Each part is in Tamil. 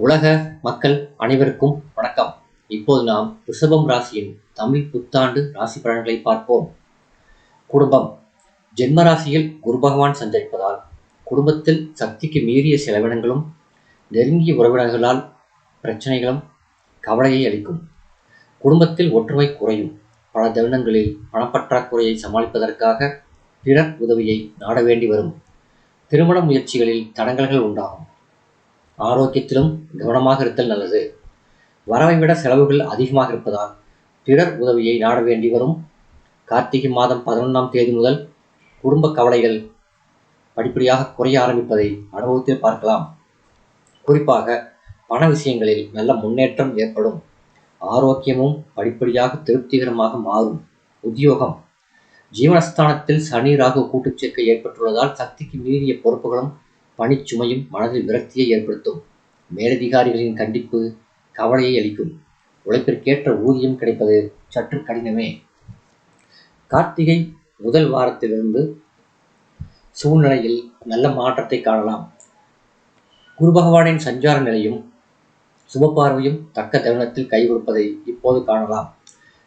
உலக மக்கள் அனைவருக்கும் வணக்கம். இப்போது நாம் ரிஷபம் ராசியின் தமிழ் புத்தாண்டு ராசி பலன்களை பார்ப்போம். குடும்பம். ஜென்ம ராசியில் குரு பகவான் சஞ்சரிப்பதால் குடும்பத்தில் சக்திக்கு மீறிய செலவினங்களும் நெருங்கிய உறவினர்களால் பிரச்சனைகளும் கவலையை அளிக்கும். குடும்பத்தில் ஒற்றுமை குறையும். பல தருணங்களில் பணப்பற்றாக்குறையை சமாளிப்பதற்காக பிறர் உதவியை நாட வேண்டி வரும். திருமண முயற்சிகளில் தடங்கல்கள் உண்டாகும். ஆரோக்கியத்திலும் கவனமாக இருத்தல் நல்லது. வரவை விட செலவுகள் அதிகமாக இருப்பதால் பிறர் உதவியை நாட வேண்டி வரும். கார்த்திகை மாதம் 11ஆம் தேதி முதல் குடும்ப கவலைகள் படிப்படியாக குறைய ஆரம்பிப்பதை அனுபவத்தில் பார்க்கலாம். குறிப்பாக பண விஷயங்களில் நல்ல முன்னேற்றம் ஏற்படும். ஆரோக்கியமும் படிப்படியாக திருப்திகரமாக மாறும். உத்தியோகம். ஜீவனஸ்தானத்தில் சனி ராகு கூட்டுச்சேர்க்கை ஏற்பட்டுள்ளதால் சக்திக்கு மீறிய பொறுப்புகளும் பணிச்சுமையும் மனதில் விரக்தியை ஏற்படுத்தும். மேலதிகாரிகளின் கண்டிப்பு கவலையை அளிக்கும். உழைப்பிற்கேற்ற ஊதியம் கிடைப்பது சற்று கடினமே. கார்த்திகை முதல் வாரத்திலிருந்து சூழ்நிலையில் நல்ல மாற்றத்தை காணலாம். குரு பகவானின் சஞ்சார நிலையும் சுபபார்வையும் தக்க தருணத்தில் கை கொடுப்பதை இப்போது காணலாம்.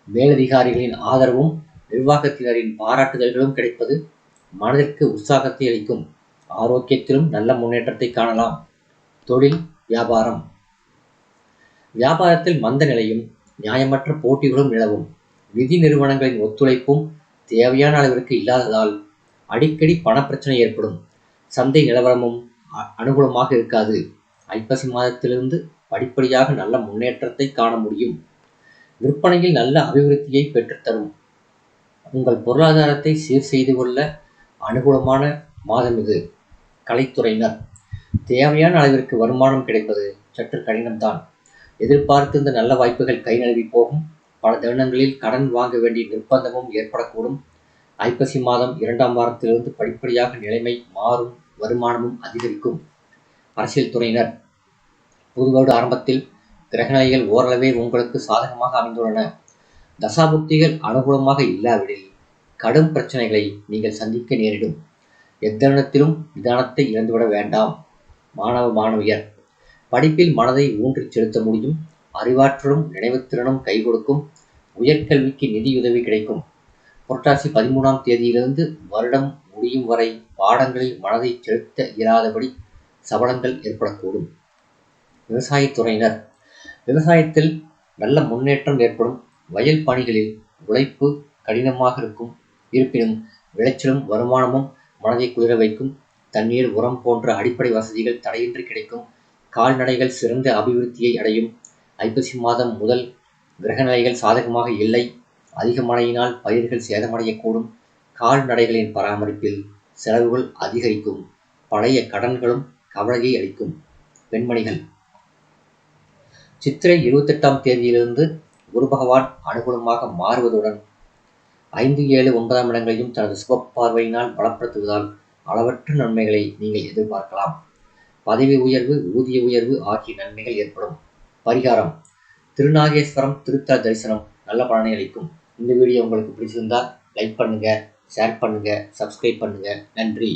மேலதிகாரிகளின் ஆதரவும் நிர்வாகத்தினரின் பாராட்டுதல்களும் கிடைப்பது மனதிற்கு உற்சாகத்தை அளிக்கும். ஆரோக்கியத்திலும் நல்ல முன்னேற்றத்தை காணலாம். தொழில் வியாபாரம். வியாபாரத்தில் மந்த நிலையும் நியாயமற்ற போட்டிகளும் நிலவும். நிதி நிறுவனங்களின் ஒத்துழைப்பும் தேவையான அளவிற்கு இல்லாததால் அடிக்கடி பணப்பிரச்சனை ஏற்படும். சந்தை நிலவரமும் அனுகூலமாக இருக்காது. ஐப்பசி மாதத்திலிருந்து படிப்படியாக நல்ல முன்னேற்றத்தை காண முடியும். விற்பனையில் நல்ல அபிவிருத்தியை பெற்றுத்தரும். உங்கள் பொருளாதாரத்தை சீர் செய்து கொள்ள அனுகூலமான மாதம் இது. கலைத்துறையினர். தேவையான அளவிற்கு வருமானம் கிடைப்பது சற்று கடினம்தான். எதிர்பார்த்திருந்த நல்ல வாய்ப்புகள் கை நழுவி போகும். பல தருணங்களில் கடன் வாங்க வேண்டிய நிர்பந்தமும் ஏற்படக்கூடும். ஐப்பசி மாதம் 2ஆம் வாரத்திலிருந்து படிப்படியாக நிலைமை மாறும். வருமானமும் அதிகரிக்கும். அரசியல் துறையினர். புது வருட ஆரம்பத்தில் கிரகநிலைகள் ஓரளவே உங்களுக்கு சாதகமாக அமைந்துள்ளன. தசாபுக்திகள் அனுகூலமாக இல்லாவிடில் கடும் பிரச்சனைகளை நீங்கள் சந்திக்க நேரிடும். எத்தருணத்திலும் நிதானத்தை இழந்துவிட வேண்டாம். மாணவ மாணவியர். படிப்பில் மனதை ஊன்றிச் செலுத்த முடியும். அறிவாற்றலும் நினைவுத்திறனும் கை கொடுக்கும். உயர்கல்விக்கு நிதியுதவி கிடைக்கும். புரட்டாசி 13ஆம் தேதியிலிருந்து வருடம் முடியும் வரை பாடங்களில் மனதை செலுத்த இயலாதபடி சபலங்கள் ஏற்படக்கூடும். விவசாயத்துறையினர். விவசாயத்தில் நல்ல முன்னேற்றம் ஏற்படும். வயல் பணிகளில் உழைப்பு கடினமாக இருப்பினும் விளைச்சலும் வருமானமும் மனதை குளிர வைக்கும். தண்ணீர், உரம் போன்ற அடிப்படை வசதிகள் தடையின்றி கிடைக்கும். கால்நடைகள் சிறந்த அபிவிருத்தியை அடையும். ஐப்பசி மாதம் முதல் கிரகநிலைகள் சாதகமாக இல்லை. அதிக மழையினால் பயிர்கள் சேதமடையக்கூடும். கால்நடைகளின் பராமரிப்பில் செலவுகள் அதிகரிக்கும். பழைய கடன்களும் கவலையை அளிக்கும். பெண்மணிகள். சித்திரை 28ஆம் தேதியிலிருந்து குரு பகவான் அனுகூலமாக மாறுவதுடன் 5, 7, 9ஆம் இடங்களையும் தனது சுப பார்வையினால் பலப்படுத்துவதால் அளவற்ற நன்மைகளை நீங்கள் எதிர்பார்க்கலாம். பதவி உயர்வு, ஊதிய உயர்வு ஆகிய நன்மைகள் ஏற்படும். பரிகாரம். திருநாகேஸ்வரம் திருத்தல தரிசனம் நல்ல பலனை அளிக்கும். இந்த வீடியோ உங்களுக்கு பிடிச்சிருந்தால் லைக் பண்ணுங்க, ஷேர் பண்ணுங்க, சப்ஸ்கிரைப் பண்ணுங்க. நன்றி.